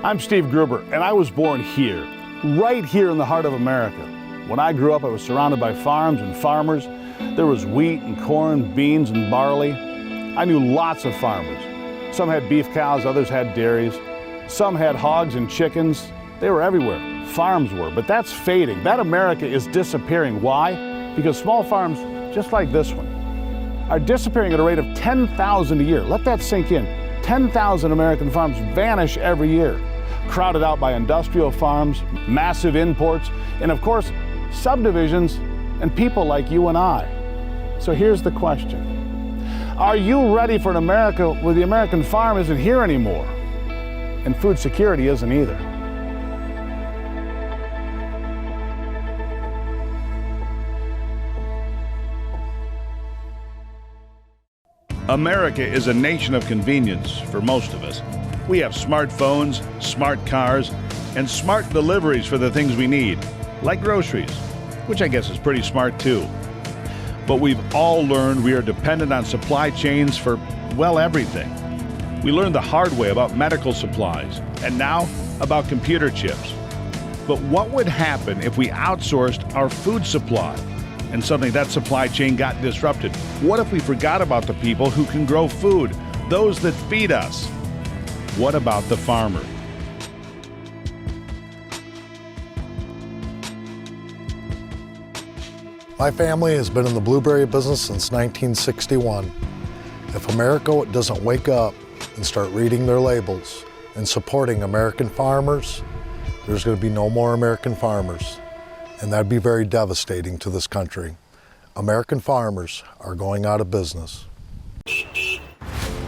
I'm Steve Gruber, and I was born here, right here in the heart of America. When I grew up, I was surrounded by farms and farmers. There was wheat and corn, beans and barley. I knew lots of farmers. Some had beef cows, others had dairies. Some had hogs and chickens. They were everywhere. Farms were, but that's fading. That America is disappearing. Why? Because small farms, just like this one, are disappearing at a rate of 10,000 a year. Let that sink in. 10,000 American farms vanish every year, crowded out by industrial farms, massive imports, and of course, subdivisions and people like you and I. So here's the question. Are you ready for an America where the American farm isn't here anymore and food security isn't either? America is a nation of convenience for most of us. We have smartphones, smart cars, and smart deliveries for the things we need, like groceries, which I guess is pretty smart too. But we've all learned we are dependent on supply chains for, well, everything. We learned the hard way about medical supplies, and now about computer chips. But what would happen if we outsourced our food supply and suddenly that supply chain got disrupted? What if we forgot about the people who can grow food, those that feed us? What about the farmer? My family has been in the blueberry business since 1961. If America doesn't wake up and start reading their labels and supporting American farmers, there's going to be no more American farmers. And that'd be very devastating to this country. American farmers are going out of business.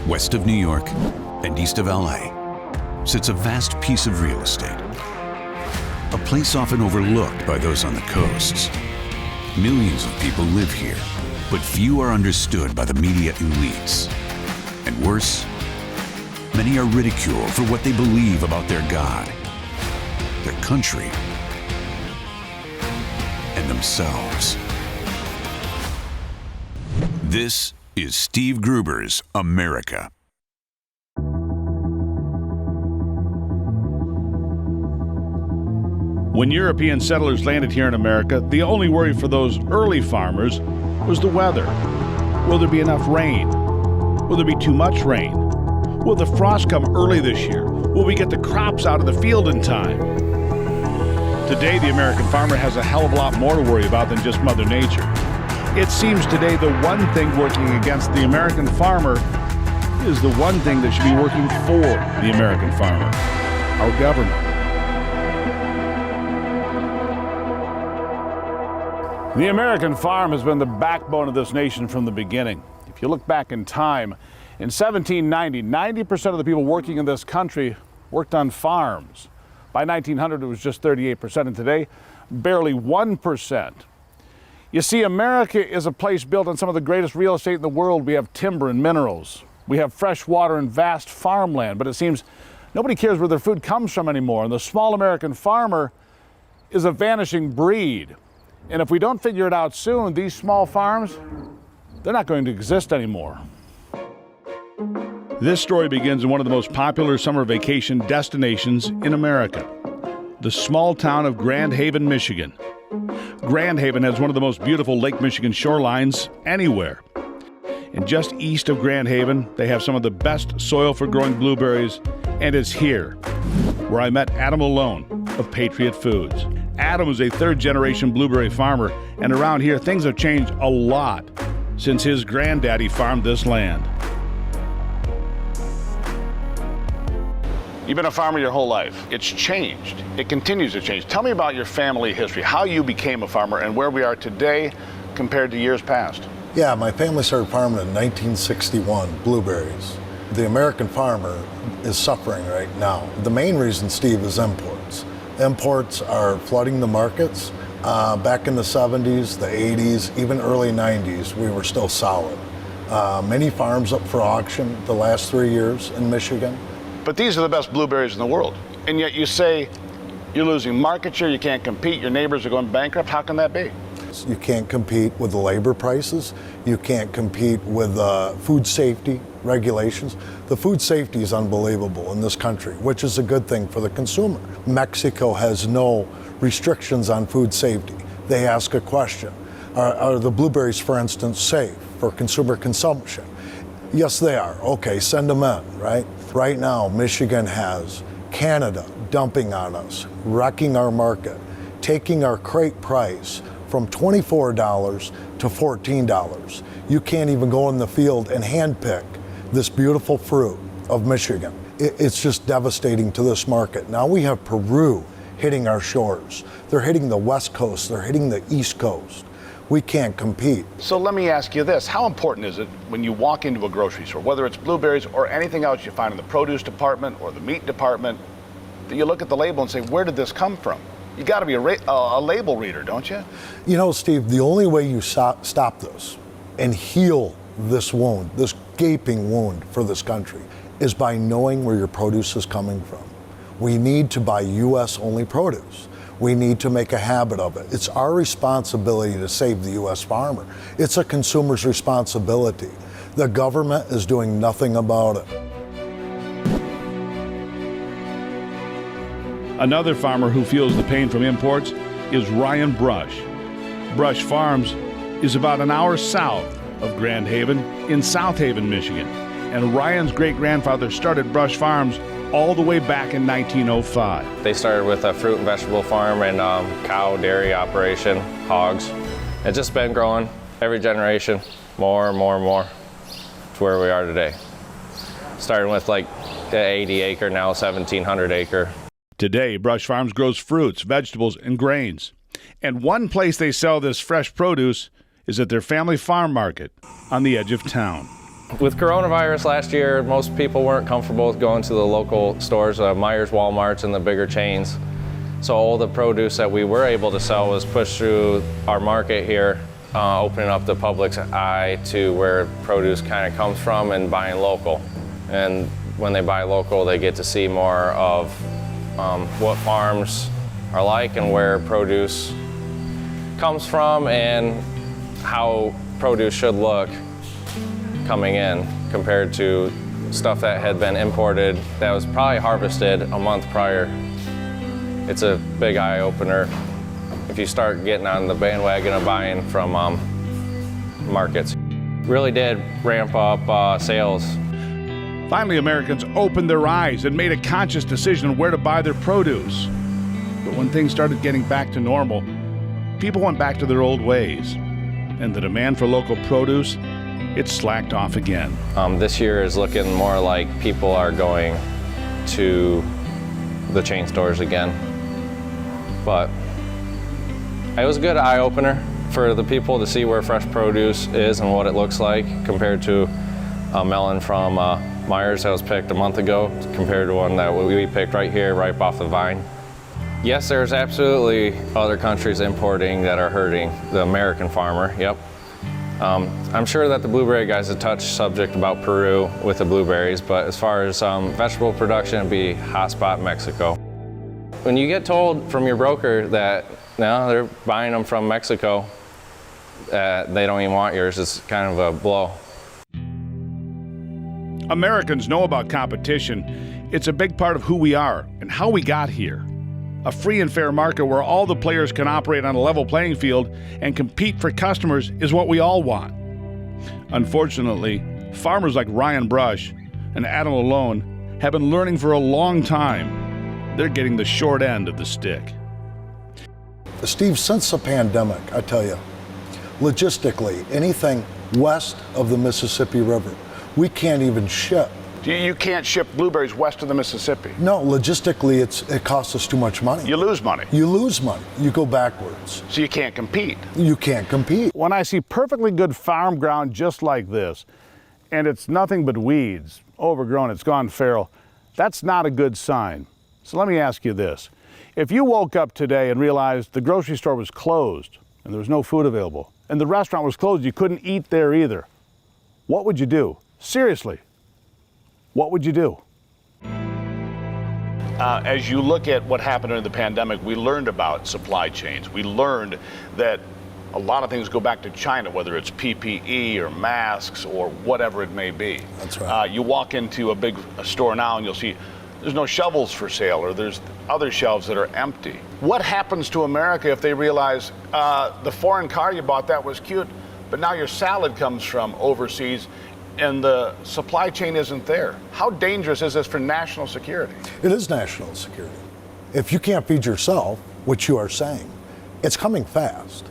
West of New York and east of LA sits a vast piece of real estate. A place often overlooked by those on the coasts. Millions of people live here, but few are understood by the media elites. And worse, many are ridiculed for what they believe about their God, their country, and themselves. This is Steve Gruber's America. When European settlers landed here in America, the only worry for those early farmers was the weather. Will there be enough rain? Will there be too much rain? Will the frost come early this year? Will we get the crops out of the field in time? Today, the American farmer has a hell of a lot more to worry about than just Mother Nature. It seems today the one thing working against the American farmer is the one thing that should be working for the American farmer, our government. The American farm has been the backbone of this nation from the beginning. If you look back in time, in 1790, 90% of the people working in this country worked on farms. By 1900, it was just 38%, and today, barely 1%. You see, America is a place built on some of the greatest real estate in the world. We have timber and minerals. We have fresh water and vast farmland, but it seems nobody cares where their food comes from anymore, and the small American farmer is a vanishing breed. And if we don't figure it out soon, these small farms, they're not going to exist anymore. This story begins in one of the most popular summer vacation destinations in America, the small town of Grand Haven, Michigan. Grand Haven has one of the most beautiful Lake Michigan shorelines anywhere. And just east of Grand Haven, they have some of the best soil for growing blueberries, and it's here where I met Adam Malone of Patriot Foods. Adam is a third-generation blueberry farmer, and around here things have changed a lot since his granddaddy farmed this land. You've been a farmer your whole life. It's changed. It continues to change. Tell me about your family history, how you became a farmer, and where we are today compared to years past. Yeah, my family started farming in 1961, blueberries. The American farmer is suffering right now. The main reason, Steve, is imports. Imports are flooding the markets. Back in the 70s, the 80s, even early 90s, we were still solid. Many farms up for auction the last 3 years in Michigan. But these are the best blueberries in the world. And yet you say you're losing market share, you can't compete, your neighbors are going bankrupt. How can that be? things. You can't compete with the labor prices. You can't compete with food safety regulations. The food safety is unbelievable in this country, which is a good thing for the consumer. Mexico has no restrictions on food safety. They ask a question. Are the blueberries, for instance, safe for consumer consumption? Yes, they are. Okay, send them in, right? Right now, Michigan has Canada dumping on us, wrecking our market, taking our crate price from $24 to $14. You can't even go in the field and handpick this beautiful fruit of Michigan. It's just devastating to this market. Now we have Peru hitting our shores. They're hitting the West Coast, they're hitting the East Coast. We can't compete. So let me ask you this, how important is it when you walk into a grocery store, whether it's blueberries or anything else you find in the produce department or the meat department, that you look at the label and say, where did this come from? You got to be a label reader, don't you? You know, Steve, the only way you stop this and heal this wound, this gaping wound for this country, is by knowing where your produce is coming from. We need to buy U.S. only produce. We need to make a habit of it. It's our responsibility to save the U.S. farmer. It's a consumer's responsibility. The government is doing nothing about it. Another farmer who feels the pain from imports is Ryan Brush. Brush Farms is about an hour south of Grand Haven in South Haven, Michigan. And Ryan's great-grandfather started Brush Farms all the way back in 1905. They started with a fruit and vegetable farm and cow dairy operation, hogs. It's just been growing every generation, more and more and more to where we are today. Starting with like 80 acre, now 1,700 acre. Today, Brush Farms grows fruits, vegetables, and grains. And one place they sell this fresh produce is at their family farm market on the edge of town. With coronavirus last year, most people weren't comfortable with going to the local stores, Myers, Walmarts, and the bigger chains. So all the produce that we were able to sell was pushed through our market here, opening up the public's eye to where produce kind of comes from and buying local. And when they buy local, they get to see more of what farms are like and where produce comes from and how produce should look coming in compared to stuff that had been imported that was probably harvested a month prior. It's a big eye opener if you start getting on the bandwagon of buying from markets. Really did ramp up sales. Finally, Americans opened their eyes and made a conscious decision on where to buy their produce. But when things started getting back to normal, people went back to their old ways. And the demand for local produce, it slacked off again. This year is looking more like people are going to the chain stores again. But it was a good eye-opener for the people to see where fresh produce is and what it looks like compared to a melon from Myers that was picked a month ago compared to one that we picked right here, right off the vine. Yes, there's absolutely other countries importing that are hurting the American farmer, yep. I'm sure that the blueberry guys have touched subject about Peru with the blueberries, but as far as vegetable production, it'd be hotspot Mexico. When you get told from your broker that no, they're buying them from Mexico, they don't even want yours, it's kind of a blow. Americans know about competition. It's a big part of who we are and how we got here. A free and fair market where all the players can operate on a level playing field and compete for customers is what we all want. Unfortunately, farmers like Ryan Brush and Adam Alone have been learning for a long time. They're getting the short end of the stick. Steve, since the pandemic, I tell you, logistically, anything west of the Mississippi River, we can't even ship. You can't ship blueberries west of the Mississippi. No, logistically, it costs us too much money. You lose money. You lose money. You go backwards. So you can't compete. You can't compete. When I see perfectly good farm ground just like this, and it's nothing but weeds, overgrown, it's gone feral, that's not a good sign. So let me ask you this. If you woke up today and realized the grocery store was closed and there was no food available, and the restaurant was closed, you couldn't eat there either, what would you do? Seriously. What would you do? As you look at what happened during the pandemic, we learned about supply chains. We learned that a lot of things go back to China, whether it's PPE or masks or whatever it may be. That's right. You walk into a big store now and you'll see there's no shovels for sale, or there's other shelves that are empty. What happens to America if they realize the foreign car you bought, that was cute, but now your salad comes from overseas and the supply chain isn't there? How dangerous is this for national security? It is national security. If you can't feed yourself, which you are saying, it's coming fast.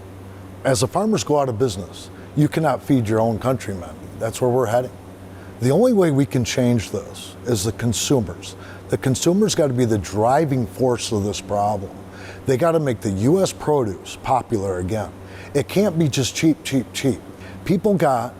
As the farmers go out of business, you cannot feed your own countrymen. That's where we're heading. The only way we can change this is the consumers. The consumers got to be the driving force of this problem. They got to make the U.S. produce popular again. It can't be just cheap, cheap, cheap. People got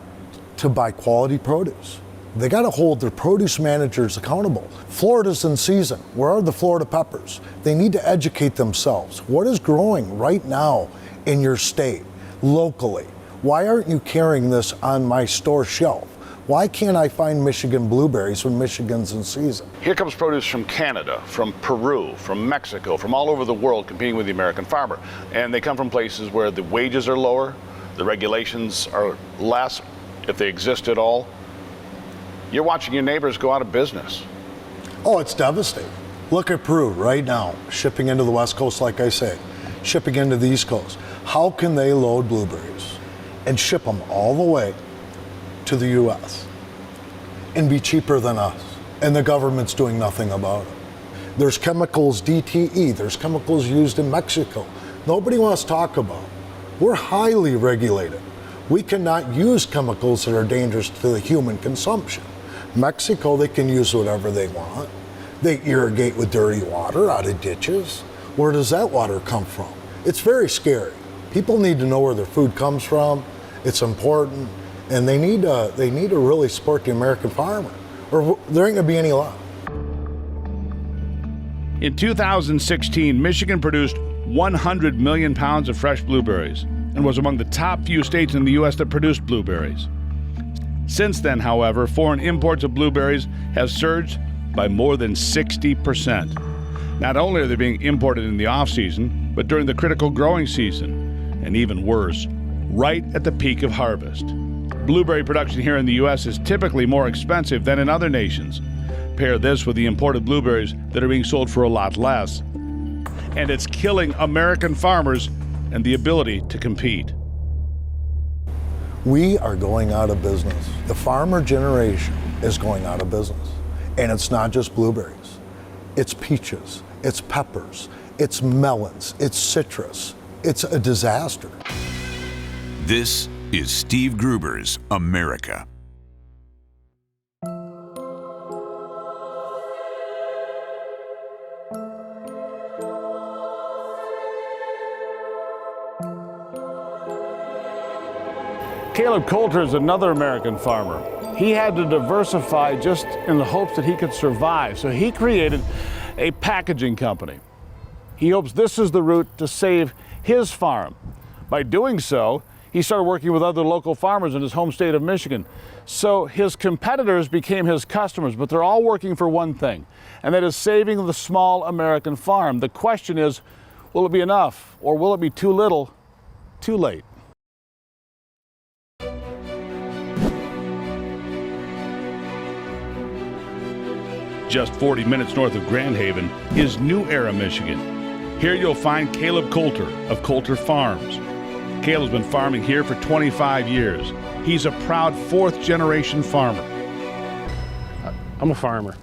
to buy quality produce. They got to hold their produce managers accountable. Florida's in season. Where are the Florida peppers? They need to educate themselves. What is growing right now in your state, locally? Why aren't you carrying this on my store shelf? Why can't I find Michigan blueberries when Michigan's in season? Here comes produce from Canada, from Peru, from Mexico, from all over the world competing with the American farmer. And they come from places where the wages are lower, the regulations are less, if they exist at all. You're watching your neighbors go out of business. Oh, it's devastating. Look at Peru right now, shipping into the West Coast, like I say, shipping into the East Coast. How can they load blueberries and ship them all the way to the U.S. and be cheaper than us? And the government's doing nothing about it. There's chemicals, DTE, there's chemicals used in Mexico. Nobody wants to talk about. We're highly regulated. We cannot use chemicals that are dangerous to the human consumption. Mexico, they can use whatever they want. They irrigate with dirty water out of ditches. Where does that water come from? It's very scary. People need to know where their food comes from. It's important, and they need to really support the American farmer, or there ain't gonna be any left. In 2016, Michigan produced 100 million pounds of fresh blueberries and was among the top few states in the U.S. that produced blueberries. Since then, however, foreign imports of blueberries have surged by more than 60%. Not only are they being imported in the off-season, but during the critical growing season, and even worse, right at the peak of harvest. Blueberry production here in the U.S. is typically more expensive than in other nations. Pair this with the imported blueberries that are being sold for a lot less, and it's killing American farmers and the ability to compete. We are going out of business. The farmer generation is going out of business. And it's not just blueberries. It's peaches, it's peppers, it's melons, it's citrus. It's a disaster. This is Steve Gruber's America. Caleb Coulter is another American farmer. He had to diversify just in the hopes that he could survive, so he created a packaging company. He hopes this is the route to save his farm. By doing so, he started working with other local farmers in his home state of Michigan. So his competitors became his customers, but they're all working for one thing, and that is saving the small American farm. The question is, will it be enough, or will it be too little, too late? Just 40 minutes north of Grand Haven is New Era, Michigan. Here you'll find Caleb Coulter of Coulter Farms. Caleb's been farming here for 25 years. He's a proud fourth-generation farmer. I'm a farmer,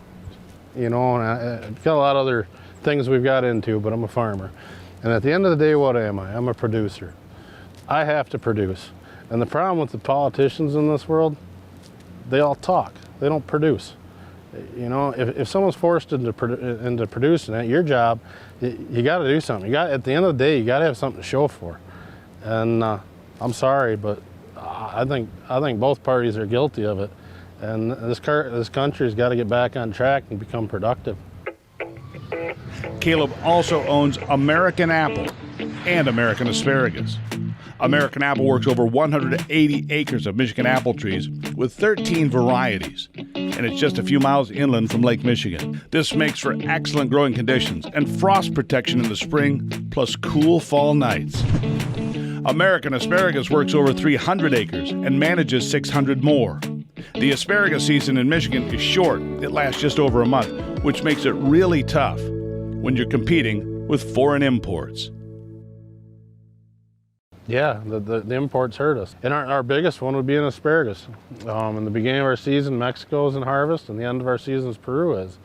you know, and I've got a lot of other things we've got into, but I'm a farmer. And at the end of the day, what am I? I'm a producer. I have to produce. And the problem with the politicians in this world, they all talk. They don't produce. You know, if someone's forced into producing it, your job, you got to do something. At the end of the day, you got to have something to show for. And I'm sorry, but I think both parties are guilty of it. And this country's got to get back on track and become productive. Caleb also owns American Apple and American Asparagus. American Apple works over 180 acres of Michigan apple trees with 13 varieties, and it's just a few miles inland from Lake Michigan. This makes for excellent growing conditions and frost protection in the spring, plus cool fall nights. American asparagus works over 300 acres and manages 600 more. The asparagus season in Michigan is short. It lasts just over a month, which makes it really tough when you're competing with foreign imports. Yeah, the imports hurt us. And our biggest one would be an asparagus. In the beginning of our season, Mexico is in harvest, and the end of our season is Peru is.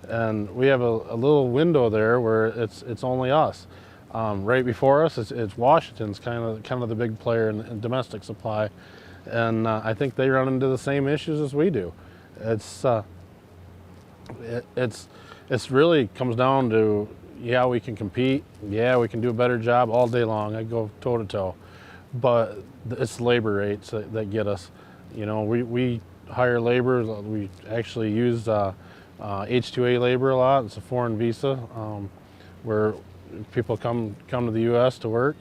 And we have a little window there where it's only us. Right before us, it's Washington's kind of the big player in domestic supply, and I think they run into the same issues as we do. It's really comes down to, yeah, we can compete, yeah, we can do a better job all day long. I go toe to toe, but it's labor rates that get us. You know, we hire labor. We actually use H-2A labor a lot. It's a foreign visa where people come to the U.S. to work.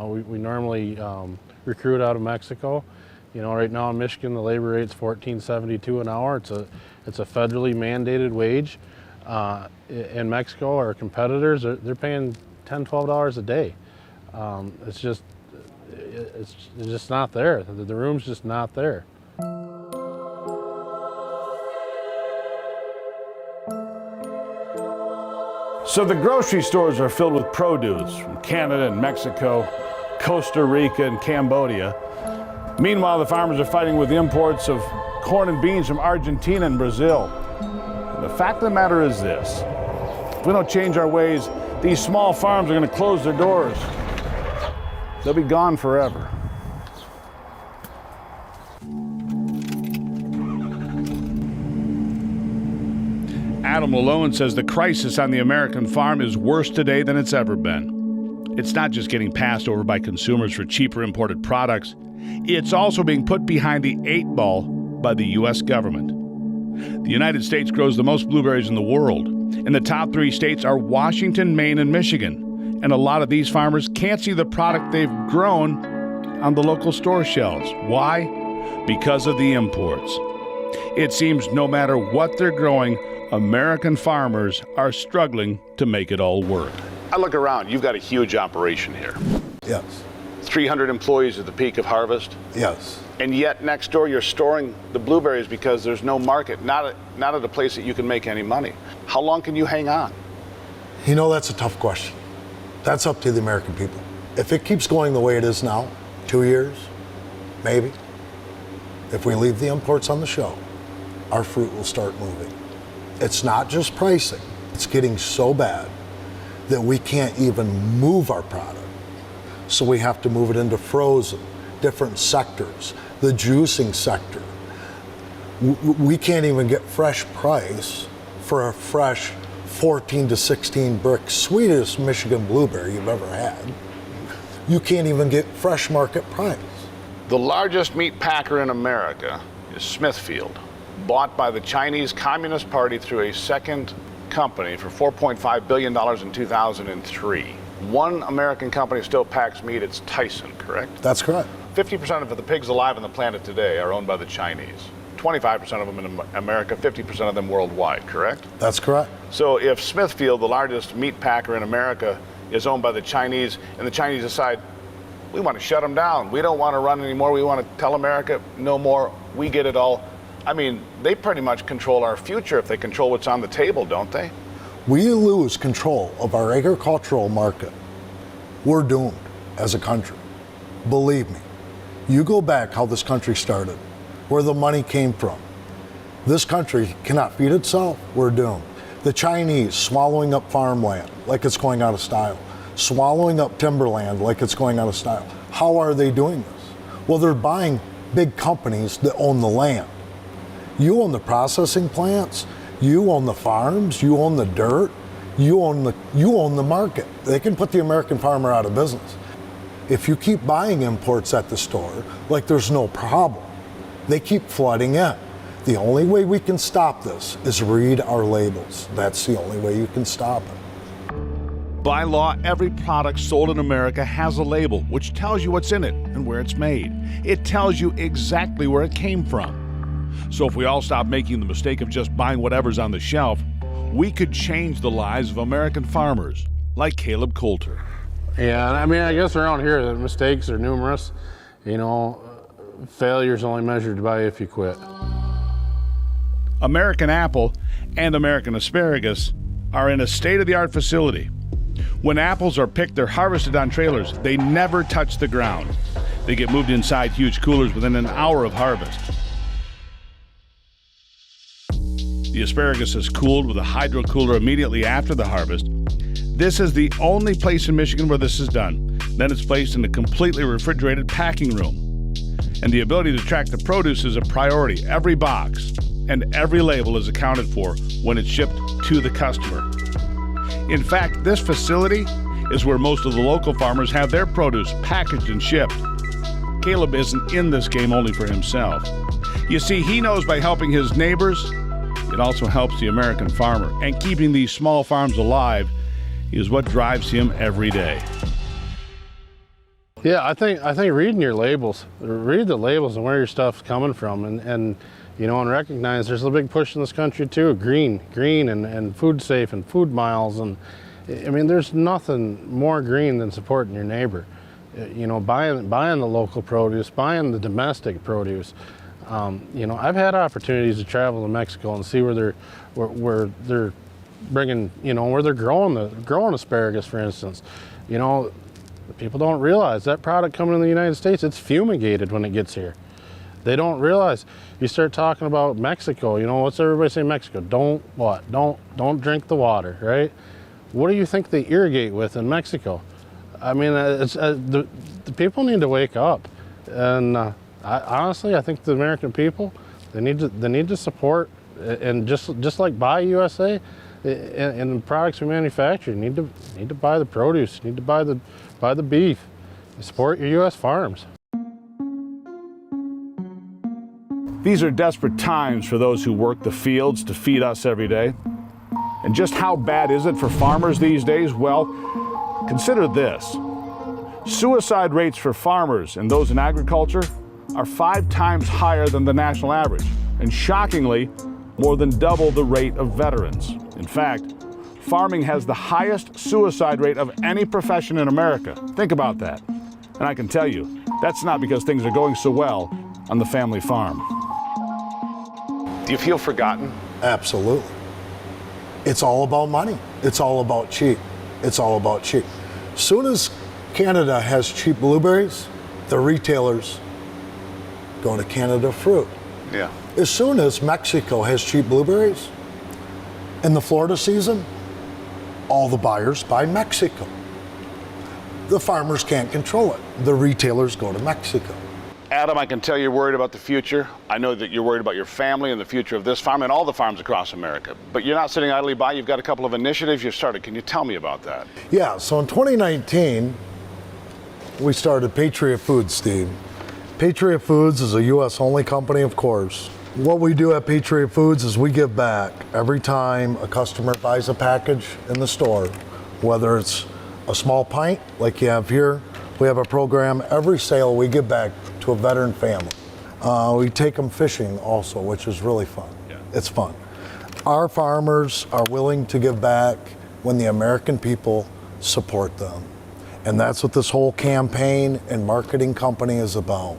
We normally recruit out of Mexico. You know, right now in Michigan, the labor rate's $14.72 an hour. It's a federally mandated wage. In Mexico, our competitors, they're paying $10, $12 a day. It's just not there. The room's just not there. So the grocery stores are filled with produce from Canada and Mexico, Costa Rica and Cambodia. Meanwhile, the farmers are fighting with imports of corn and beans from Argentina and Brazil. And the fact of the matter is this: if we don't change our ways, these small farms are going to close their doors. They'll be gone forever. Adam Malone says the crisis on the American farm is worse today than it's ever been. It's not just getting passed over by consumers for cheaper imported products. It's also being put behind the 8 ball by the U.S. government. The United States grows the most blueberries in the world, and the top 3 states are Washington, Maine, and Michigan. And a lot of these farmers can't see the product they've grown on the local store shelves. Why? Because of the imports. It seems no matter what they're growing, American farmers are struggling to make it all work. I look around, you've got a huge operation here. Yes. 300 employees at the peak of harvest. Yes. And yet next door you're storing the blueberries because there's no market, not at a place that you can make any money. How long can you hang on? You know, that's a tough question. That's up to the American people. If it keeps going the way it is now, 2 years, maybe. If we leave the imports on the shelf, our fruit will start moving. It's not just pricing. It's getting so bad that we can't even move our product. So we have to move it into frozen, different sectors, the juicing sector. We can't even get fresh price for a fresh 14 to 16 brick sweetest Michigan blueberry you've ever had. You can't even get fresh market price. The largest meat packer in America is Smithfield, bought by the Chinese Communist Party through a second company for $4.5 billion in 2003. One American company still packs meat, it's Tyson, correct? That's correct. 50% of the pigs alive on the planet today are owned by the Chinese. 25% of them in America, 50% of them worldwide, correct? That's correct. So if Smithfield, the largest meat packer in America, is owned by the Chinese, and the Chinese decide, we want to shut them down, we don't want to run anymore, we want to tell America, no more, we get it all. I mean, they pretty much control our future if they control what's on the table, don't they? We lose control of our agricultural market, we're doomed as a country. Believe me, you go back how this country started, where the money came from. This country cannot feed itself, we're doomed. The Chinese swallowing up farmland like it's going out of style, swallowing up timberland like it's going out of style. How are they doing this? Well, they're buying big companies that own the land. You own the processing plants, you own the farms, you own the dirt, you own the market. They can put the American farmer out of business. If you keep buying imports at the store, like there's no problem, they keep flooding in. The only way we can stop this is read our labels. That's the only way you can stop it. By law, every product sold in America has a label which tells you what's in it and where it's made. It tells you exactly where it came from. So if we all stop making the mistake of just buying whatever's on the shelf, we could change the lives of American farmers like Caleb Coulter. Yeah, I mean, I guess around here the mistakes are numerous. You know, failure's only measured by if you quit. American apple and American asparagus are in a state-of-the-art facility. When apples are picked, they're harvested on trailers. They never touch the ground. They get moved inside huge coolers within an hour of harvest. The asparagus is cooled with a hydro cooler immediately after the harvest. This is the only place in Michigan where this is done. Then it's placed in a completely refrigerated packing room. And the ability to track the produce is a priority. Every box and every label is accounted for when it's shipped to the customer. In fact, this facility is where most of the local farmers have their produce packaged and shipped. Caleb isn't in this game only for himself. You see, he knows by helping his neighbors, it also helps the American farmer. And keeping these small farms alive is what drives him every day. Yeah, I think reading your labels, read the labels and where your stuff's coming from, and you know, and recognize there's a big push in this country too, green and food safe and food miles, and I mean, there's nothing more green than supporting your neighbor. You know, buying the local produce, buying the domestic produce. You know, I've had opportunities to travel to Mexico and see where they're bringing, you know, where they're growing asparagus, for instance. You know, people don't realize that product coming in the United States, it's fumigated when it gets here. They don't realize. You start talking about Mexico, you know, what's everybody say Mexico? Don't drink the water, right? What do you think they irrigate with in Mexico? I mean, the people need to wake up. And honestly, I think the American people, they need to support, and just like buy USA and the products we manufacture, you need to buy the produce, you need to buy the beef, support your U.S. farms. These are desperate times for those who work the fields to feed us every day. And just how bad is it for farmers these days? Well, consider this. Suicide rates for farmers and those in agriculture are 5 times higher than the national average, and shockingly, more than double the rate of veterans. In fact, farming has the highest suicide rate of any profession in America. Think about that. And I can tell you, that's not because things are going so well on the family farm. Do you feel forgotten? Absolutely. It's all about money. It's all about cheap. It's all about cheap. Soon as Canada has cheap blueberries, the retailers go to Canada fruit. Yeah. As soon as Mexico has cheap blueberries, in the Florida season, all the buyers buy Mexico. The farmers can't control it. The retailers go to Mexico. Adam, I can tell you're worried about the future. I know that you're worried about your family and the future of this farm and all the farms across America. But you're not sitting idly by. You've got a couple of initiatives you've started. Can you tell me about that? Yeah, so in 2019, we started Patriot Foods, Steve. Patriot Foods is a U.S.-only company, of course. What we do at Patriot Foods is we give back every time a customer buys a package in the store, whether it's a small pint like you have here. We have a program, every sale we give back to a veteran family. We take them fishing also, which is really fun. Yeah. It's fun. Our farmers are willing to give back when the American people support them. And that's what this whole campaign and marketing company is about.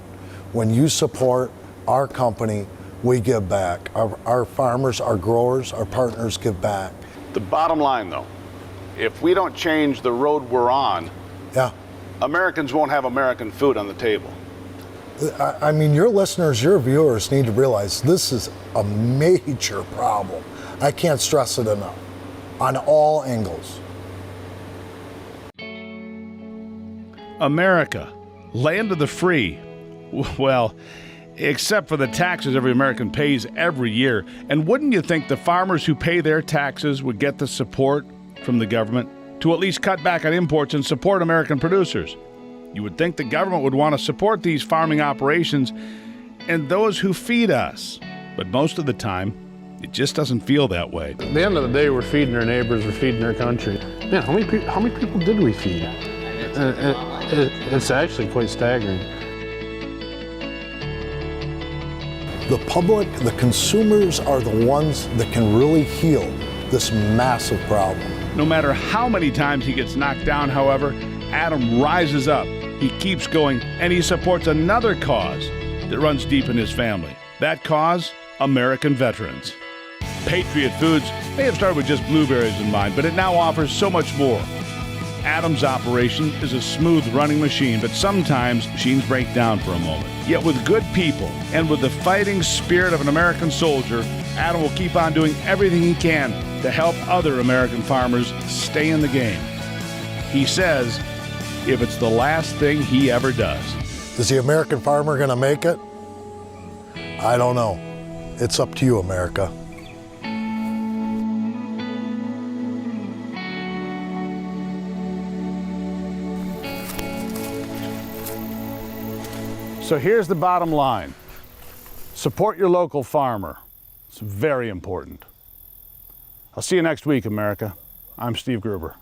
When you support our company, we give back. Our farmers, our growers, our partners give back. The bottom line, though, if we don't change the road we're on, yeah, Americans won't have American food on the table. I mean, your listeners, your viewers need to realize this is a major problem. I can't stress it enough, on all angles. America, land of the free. Well, except for the taxes every American pays every year. And wouldn't you think the farmers who pay their taxes would get the support from the government to at least cut back on imports and support American producers? You would think the government would want to support these farming operations and those who feed us. But most of the time, it just doesn't feel that way. At the end of the day, we're feeding our neighbors, we're feeding our country. Man, how many people did we feed? It's actually quite staggering. The public, the consumers are the ones that can really heal this massive problem. No matter how many times he gets knocked down, however, Adam rises up, he keeps going, and he supports another cause that runs deep in his family. That cause? American veterans. Patriot Foods may have started with just blueberries in mind, but it now offers so much more. Adam's operation is a smooth running machine, but sometimes machines break down for a moment. Yet with good people and with the fighting spirit of an American soldier, Adam will keep on doing everything he can to help other American farmers stay in the game. He says, if it's the last thing he ever does. Is the American farmer going to make it? I don't know. It's up to you, America. So here's the bottom line. Support your local farmer. It's very important. I'll see you next week, America. I'm Steve Gruber.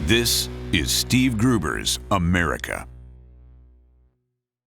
This is Steve Gruber's America.